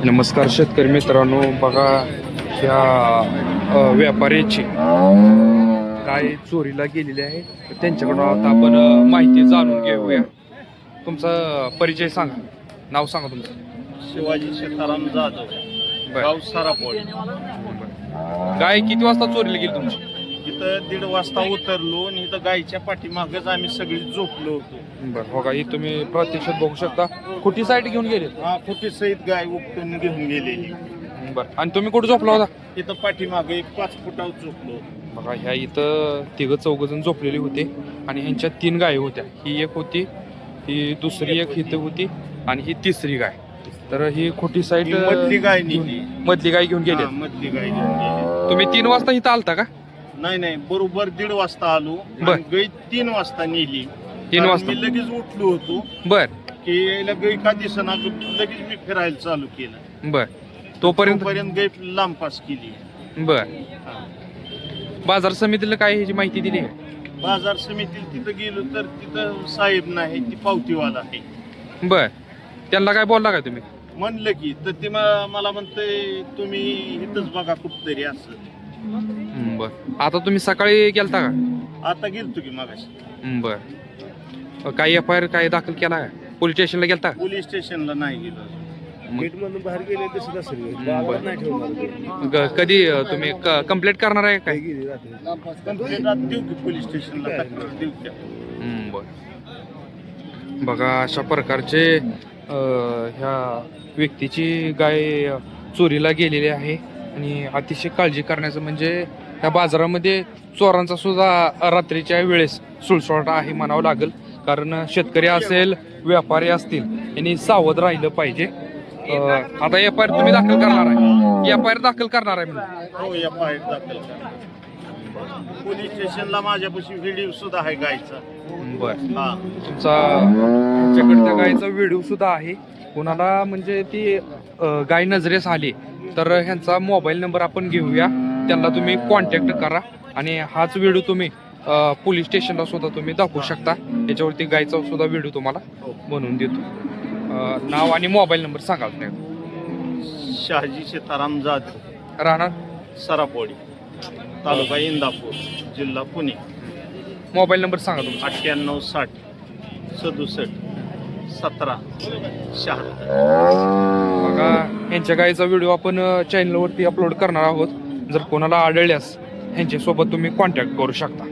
नमस्कार शेतकरी मित्रांनो, बघा ह्या व्यापाऱ्याची गाय चोरीला गेलेली आहे. तर त्यांच्याकडून आता आपण माहिती जाणून घेऊया. तुमचा परिचय सांगा, नाव सांगा तुमचं. शिवाजी सीताराम जाधव, बरं. गाव सारापोळी. गाय किती वाजता चोरीला गेली तुमची? इथं 1:30 वाजता उतरलो आणि इथं गायच्या पाठीमागच आम्ही सगळी झोपलो होतो. बरं, हो का, ही तुम्ही प्रत्यक्षात बघू शकता. कुठे साईड घेऊन गेले? हा, फुटी सहित गाय उपटून घेऊन गेलेली. बरं, आणि तुम्ही कुठे झोपला होता? इथं पाठीमागे एक 5 फुटावर झोपलो. बघा, ह्या इथं तिघं चौघजण झोपलेले होते आणि ह्यांच्या 3 गायी होत्या. ही एक होती, ही दुसरी एक इथं होती आणि ही तिसरी गाय. तर ही खोटी साईड ही मधली गाय नेली. मधली गाय घेऊन गेली. हा, मधली गाय घेऊन गेली. तुम्ही 3 वाजता इथं आलता का? नाही, बरोबर 1:30 वाजता आलो. बर. आणि गाय 3 वाजता नेली. 3 वाजता? मी लगेच उठलो होतो बर की याला गाय का दिसना, लगेच मी फिरायला चालू केलं. बर. तोपर्यंत गाय लांब पास केली. बर. बाजार समितीला काय ह्याची माहिती दिली आहे? बाजार समितीत तिथं गेलो तर तिथं साहेब नाही, ती पावतीवाला आहे. बर. त्यांना काय बोलला का तुम्ही? म्हणलं की तर ते मला म्हणतंय तुम्ही इथंच बघा कुठतरी असं. बर. आता तुम्ही सकाळी गेलता का? आता गेलतो की मागाशी. बर. काही FIR काय दाखल केला का? पोलीस स्टेशनला गेलता का? पोलीस स्टेशनला नाही गेलो. गेटमधून बाहेर गेले तसे नसेल बरं. नाही ठेवणार कधी तुम्ही कंप्लेंट करणार आहे काय? गेली रात्री कंप्लेंट आज देऊ की पोलीस स्टेशनला तक्रार देऊ की. बर. बघा, अशा प्रकारचे ह्या व्यक्तीची गाय चोरीला गेलेली आहे आणि अतिशय काळजी करण्याचं म्हणजे ह्या बाजारामध्ये चोरांचा सुद्धा रात्रीच्या वेळेस सुळसुळाट आहे म्हणावं लागेल. कारण शेतकरी असेल, व्यापारी असतील, यांनी सावध राहिलं पाहिजे. आता FIR तुम्ही दाखल करणार आहे? FIR दाखल करणार आहे म्हणजे? हो, FIR दाखल करा. पोलीस स्टेशनला माझ्यापाशी व्हिडिओ सुद्धा आहे गायचा. बर. हा, तुमच्याकडे त्या गायचा व्हिडिओ सुद्धा आहे. कोणाला म्हणजे ती गाय नजरेस आली तर ह्यांचा मोबाईल नंबर आपण घेऊया, त्यांना तुम्ही कॉन्टॅक्ट करा आणि हाच व्हिडिओ तुम्ही पोलीस स्टेशनला सुद्धा तुम्ही दाखवू शकता. याच्यावरती गायचा सुद्धा व्हिडिओ तुम्हाला बनवून देतो. नाव आणि मोबाईल नंबर सांगा तुम्ही. शहाजी सीताराम जाधव, राहणार सरापोळी, तालुका इंदापूर, जिल्हा पुणे. मोबाईल नंबर सांगा तुमचा. 9860 67 17 76. बघा, यांच्या गायचा व्हिडिओ आपण चॅनलवरती अपलोड करणार आहोत. जर कोणाला आढळल्यास ह्यांच्यासोबत तुम्ही कॉन्टॅक्ट करू शकता.